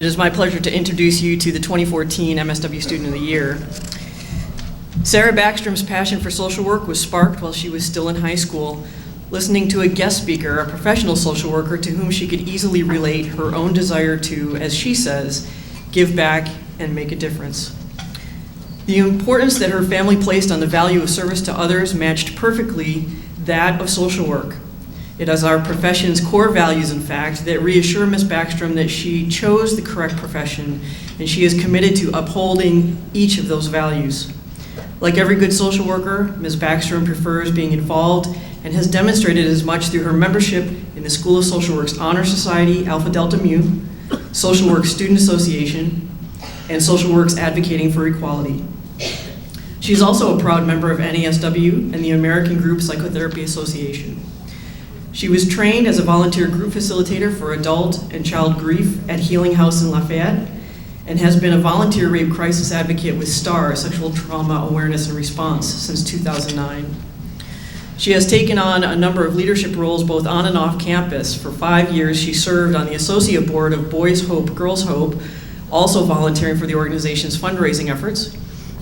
It is my pleasure to introduce you to the 2014 MSW Student of the Year. Sarah Backstrom's passion for social work was sparked while she was still in high school, listening to a guest speaker, a professional social worker to whom she could easily relate her own desire to, as she says, give back and make a difference. The importance that her family placed on the value of service to others matched perfectly that of social work. It is our profession's core values, in fact, that reassure Ms. Backstrom that she chose the correct profession, and she is committed to upholding each of those values. Like every good social worker, Ms. Backstrom prefers being involved and has demonstrated as much through her membership in the School of Social Work's Honor Society, Alpha Delta Mu, Social Work Student Association, and Social Work's Advocating for Equality. She is also a proud member of NASW and the American Group Psychotherapy Association. She was trained as a volunteer group facilitator for adult and child grief at Healing House in Lafayette, and has been a volunteer rape crisis advocate with STAR, Sexual Trauma Awareness and Response, since 2009. She has taken on a number of leadership roles both on and off campus. For 5 years, she served on the associate board of Boys Hope, Girls Hope, also volunteering for the organization's fundraising efforts,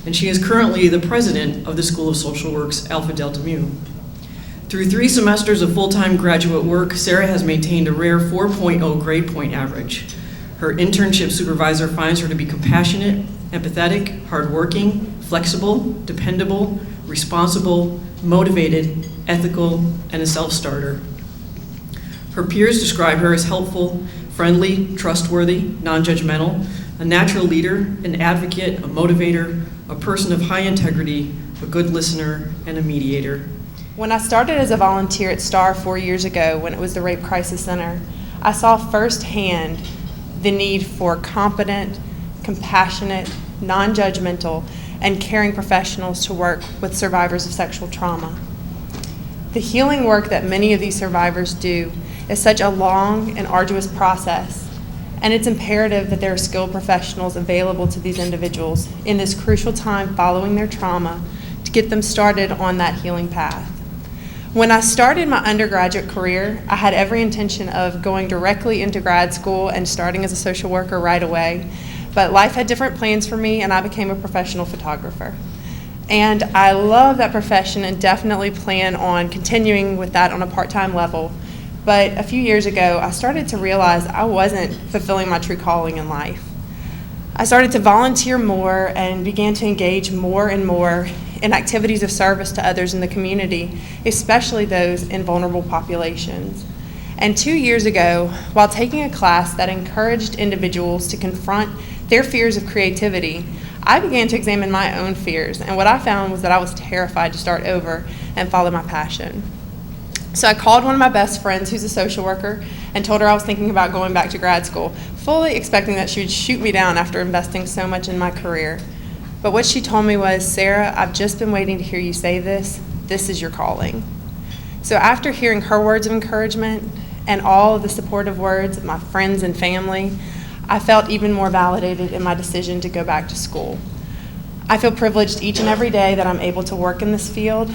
and she is currently the president of the School of Social Work's Alpha Delta Mu. Through 3 semesters of full-time graduate work, Sarah has maintained a rare 4.0 grade point average. Her internship supervisor finds her to be compassionate, empathetic, hardworking, flexible, dependable, responsible, motivated, ethical, and a self-starter. Her peers describe her as helpful, friendly, trustworthy, non-judgmental, a natural leader, an advocate, a motivator, a person of high integrity, a good listener, and a mediator. When I started as a volunteer at STAR 4 years ago, when it was the Rape Crisis Center, I saw firsthand the need for competent, compassionate, non-judgmental, and caring professionals to work with survivors of sexual trauma. The healing work that many of these survivors do is such a long and arduous process, and it's imperative that there are skilled professionals available to these individuals in this crucial time following their trauma to get them started on that healing path. When I started my undergraduate career, I had every intention of going directly into grad school and starting as a social worker right away, but life had different plans for me and I became a professional photographer. And I love that profession and definitely plan on continuing with that on a part-time level. But a few years ago, I started to realize I wasn't fulfilling my true calling in life. I started to volunteer more and began to engage more and more in activities of service to others in the community, especially those in vulnerable populations. And 2 years ago, while taking a class that encouraged individuals to confront their fears of creativity, I began to examine my own fears, and what I found was that I was terrified to start over and follow my passion. So I called one of my best friends who's a social worker and told her I was thinking about going back to grad school, fully expecting that she would shoot me down after investing so much in my career. But what she told me was, "Sarah, I've just been waiting to hear you say this. This is your calling." So after hearing her words of encouragement and all of the supportive words of my friends and family, I felt even more validated in my decision to go back to school. I feel privileged each and every day that I'm able to work in this field,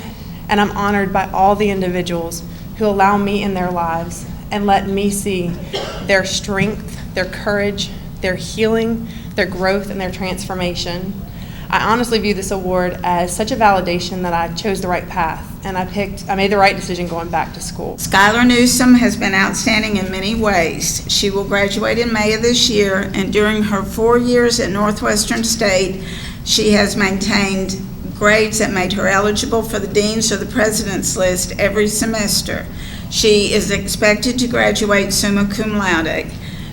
and I'm honored by all the individuals who allow me in their lives and let me see their strength, their courage, their healing, their growth, and their transformation. I honestly view this award as such a validation that I chose the right path, and I made the right decision going back to school. Skylar Newsom has been outstanding in many ways. She will graduate in May of this year, and during her 4 years at Northwestern State, she has maintained grades that made her eligible for the Dean's or the President's List every semester. She is expected to graduate summa cum laude.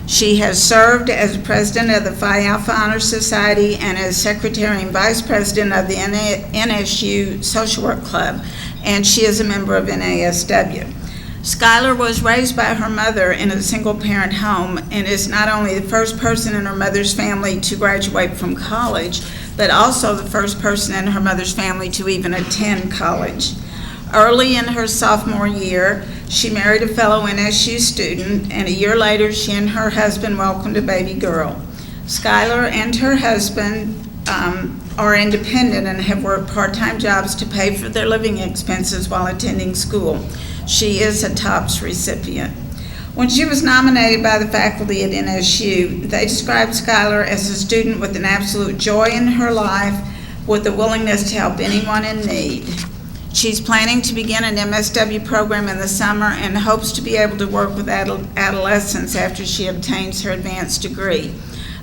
She has served as president of the Phi Alpha Honor Society and as secretary and vice president of the NSU Social Work Club, and she is a member of NASW. Skylar was raised by her mother in a single-parent home and is not only the first person in her mother's family to graduate from college, but also the first person in her mother's family to even attend college. Early in her sophomore year, she married a fellow NSU student, and a year later, she and her husband welcomed a baby girl. Skylar and her husband are independent and have worked part-time jobs to pay for their living expenses while attending school. She is a TOPS recipient. When she was nominated by the faculty at NSU, they described Skylar as a student with an absolute joy in her life, with a willingness to help anyone in need. She's planning to begin an MSW program in the summer and hopes to be able to work with adolescents after she obtains her advanced degree.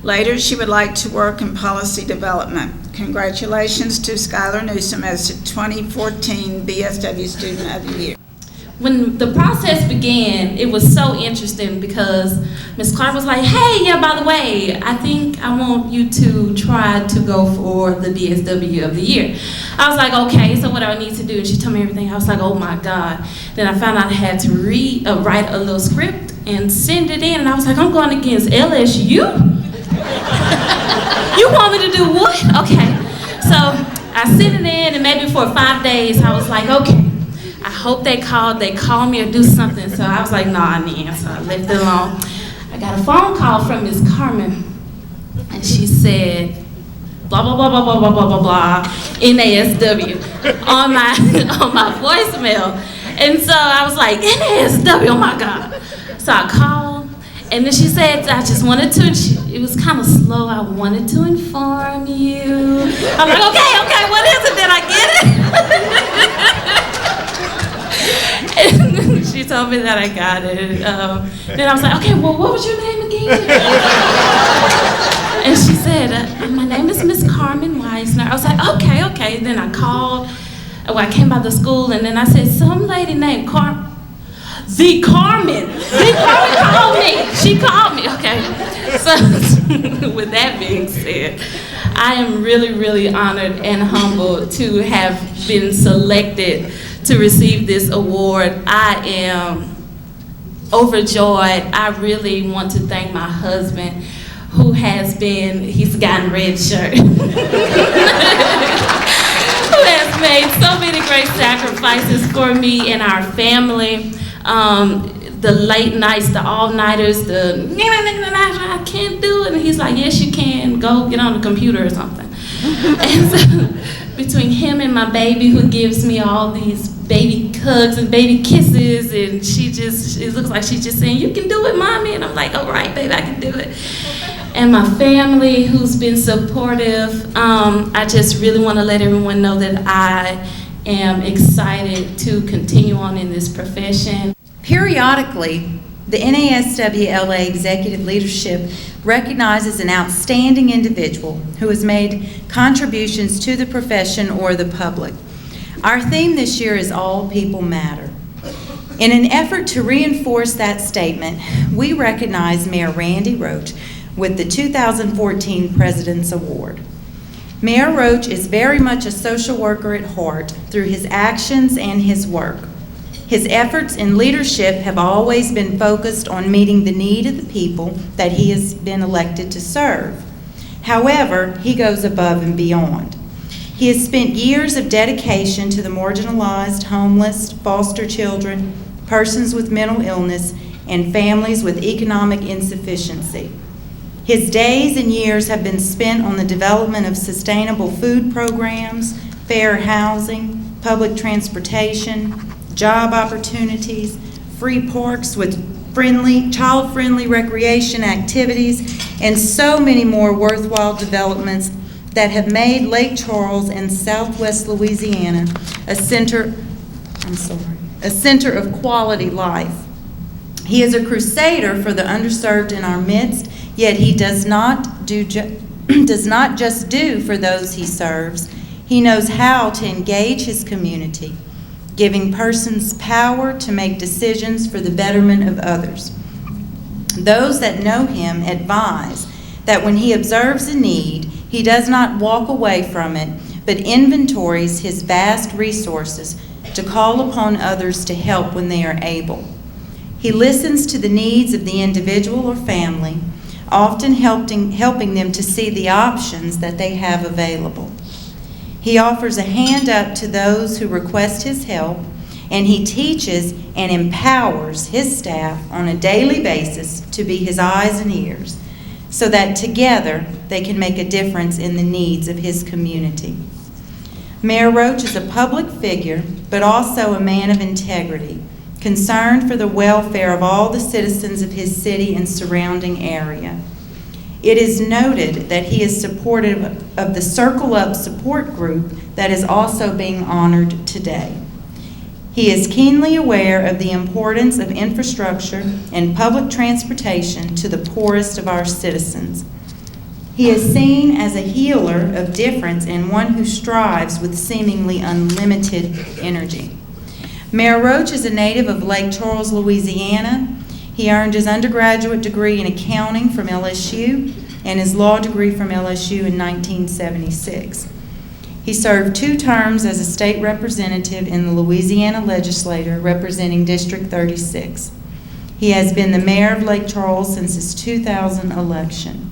Later, she would like to work in policy development. Congratulations to Skylar Newsom as the 2014 BSW Student of the Year. When the process began, it was so interesting because Ms. Clark was like, hey, yeah, by the way, I think I want you to try to go for the BSW of the Year. I was like, okay, so what do I need to do? And she told me everything. I was like, oh my God. Then I found out I had to write a little script and send it in. And I was like, I'm going against LSU? You want me to do what? Okay. So I sent it in, and maybe for 5 days, I was like, okay. I hope they call me or do something. So I was like, no, I didn't. So I left it alone. I got a phone call from Ms. Carmen, and she said, blah, blah, blah, blah, blah, blah, blah, blah, blah, NASW on my voicemail. And so I was like, NASW, oh my God. So I called, and then she said, I just wanted to, it was kind of slow, I wanted to inform you. I'm like, okay, what is it? Did I get it? And she told me that I got it. Then I was like, okay, well, what was your name again? And she said, my name is Miss Carmen Weisner. I was like, okay. Then I called. Well, I came by the school, and then I said, some lady named Carmen called me. She called me, okay. So with that being said, I am really, really honored and humbled to have been selected to receive this award. I am overjoyed. I really want to thank my husband, who he's gotten red shirt, who has made so many great sacrifices for me and our family. The late nights, the all-nighters, I can't do it. And he's like, yes, you can. Go get on the computer or something. And so between him and my baby, who gives me all these baby hugs and baby kisses, and it looks like she's just saying, you can do it, mommy. And I'm like, all right, baby, I can do it. And my family, who's been supportive. I just really want to let everyone know that I am excited to continue on in this profession. Periodically, the NASWLA executive leadership recognizes an outstanding individual who has made contributions to the profession or the public. Our theme this year is All People Matter. In an effort to reinforce that statement, we recognize Mayor Randy Roach with the 2014 President's Award. Mayor Roach is very much a social worker at heart through his actions and his work. His efforts in leadership have always been focused on meeting the need of the people that he has been elected to serve. However, he goes above and beyond. He has spent years of dedication to the marginalized, homeless, foster children, persons with mental illness, and families with economic insufficiency. His days and years have been spent on the development of sustainable food programs, fair housing, public transportation, job opportunities, free parks with child-friendly recreation activities, and so many more worthwhile developments that have made Lake Charles and Southwest Louisiana a center of quality life. He is a crusader for the underserved in our midst, yet he does not just do for those he serves. He knows how to engage his community, giving persons power to make decisions for the betterment of others. Those that know him advise that when he observes a need, he does not walk away from it, but inventories his vast resources to call upon others to help when they are able. He listens to the needs of the individual or family, often helping them to see the options that they have available. He offers a hand up to those who request his help, and he teaches and empowers his staff on a daily basis to be his eyes and ears, so that together they can make a difference in the needs of his community. Mayor Roach is a public figure, but also a man of integrity. concerned for the welfare of all the citizens of his city and surrounding area. It is noted that he is supportive of the Circle Up support group that is also being honored today. He is keenly aware of the importance of infrastructure and public transportation to the poorest of our citizens. He is seen as a healer of difference and one who strives with seemingly unlimited energy. Mayor Roach is a native of Lake Charles, Louisiana. He earned his undergraduate degree in accounting from LSU and his law degree from LSU in 1976. He served 2 terms as a state representative in the Louisiana legislature representing District 36. He has been the mayor of Lake Charles since his 2000 election.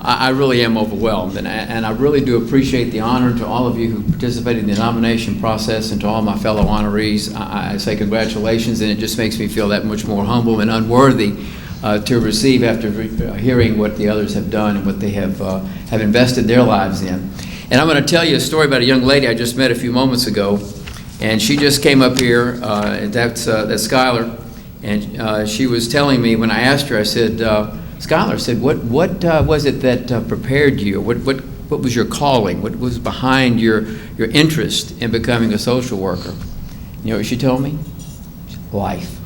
I really am overwhelmed, and I really do appreciate the honor to all of you who participated in the nomination process, and to all my fellow honorees. I say congratulations, and it just makes me feel that much more humble and unworthy to receive after hearing what the others have done and what they have invested their lives in. And I'm going to tell you a story about a young lady I just met a few moments ago, and she just came up here, and that's Skylar, and she was telling me, when I asked her, I said, Skylar, said, what was it that prepared you? What was your calling? What was behind your interest in becoming a social worker? You know what she told me? Life.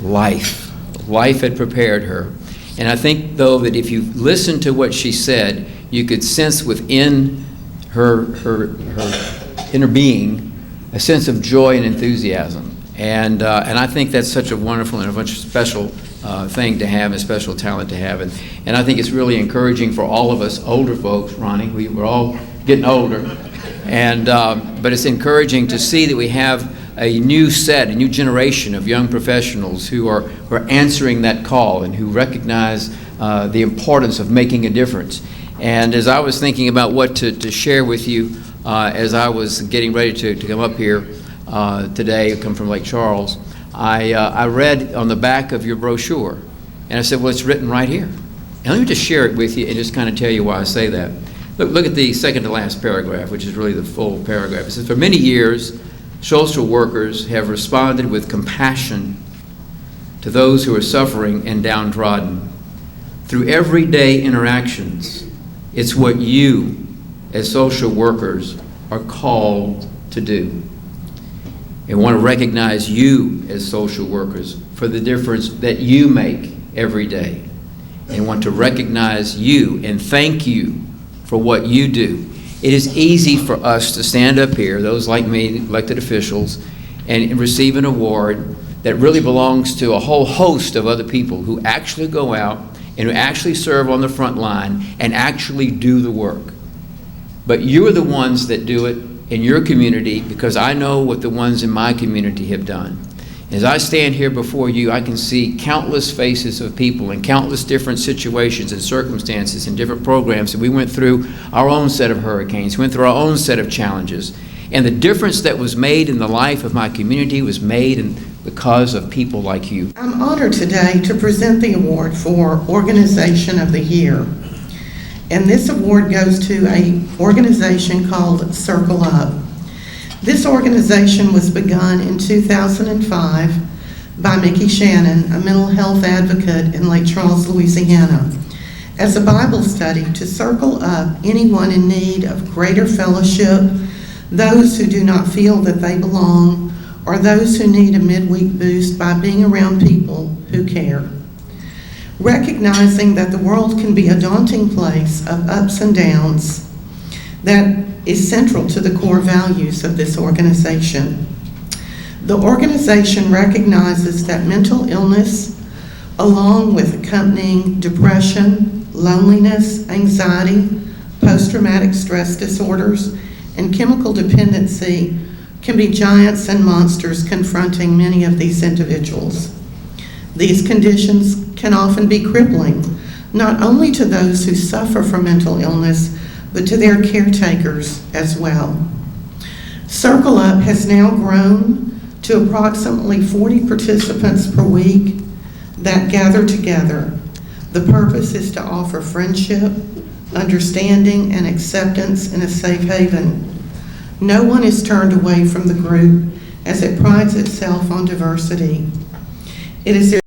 Life. Life had prepared her. And I think, though, that if you listen to what she said, you could sense within her inner being a sense of joy and enthusiasm. And I think that's such a wonderful and a much special thing to have, a special talent to have. And I think it's really encouraging for all of us older folks, Ronnie. We're all getting older. But it's encouraging to see that we have a new generation of young professionals who are answering that call and who recognize the importance of making a difference. And as I was thinking about what to share with you as I was getting ready to come up here today, come from Lake Charles, I read on the back of your brochure, and I said, well, it's written right here. And let me just share it with you and just kind of tell you why I say that. Look at the second to last paragraph, which is really the full paragraph. It says, for many years, social workers have responded with compassion to those who are suffering and downtrodden. Through everyday interactions, it's what you, as social workers, are called to do. And want to recognize you as social workers for the difference that you make every day. And want to recognize you and thank you for what you do. It is easy for us to stand up here, those like me, elected officials, and receive an award that really belongs to a whole host of other people who actually go out and who actually serve on the front line and actually do the work. But you are the ones that do it in your community, because I know what the ones in my community have done. As I stand here before you, I can see countless faces of people in countless different situations and circumstances and different programs. And we went through our own set of hurricanes, went through our own set of challenges. And the difference that was made in the life of my community was made because of people like you. I'm honored today to present the award for Organization of the Year. And this award goes to an organization called Circle Up. This organization was begun in 2005 by Mickey Shannon, a mental health advocate in Lake Charles, Louisiana, as a Bible study to circle up anyone in need of greater fellowship, those who do not feel that they belong, or those who need a midweek boost by being around people who care. Recognizing that the world can be a daunting place of ups and downs, that is central to the core values of this organization. The organization recognizes that mental illness, along with accompanying depression, loneliness, anxiety, post-traumatic stress disorders, and chemical dependency, can be giants and monsters confronting many of these individuals. These conditions can often be crippling, not only to those who suffer from mental illness, but to their caretakers as well. Circle Up has now grown to approximately 40 participants per week that gather together. The purpose is to offer friendship, understanding, and acceptance in a safe haven. No one is turned away from the group, as it prides itself on diversity. It is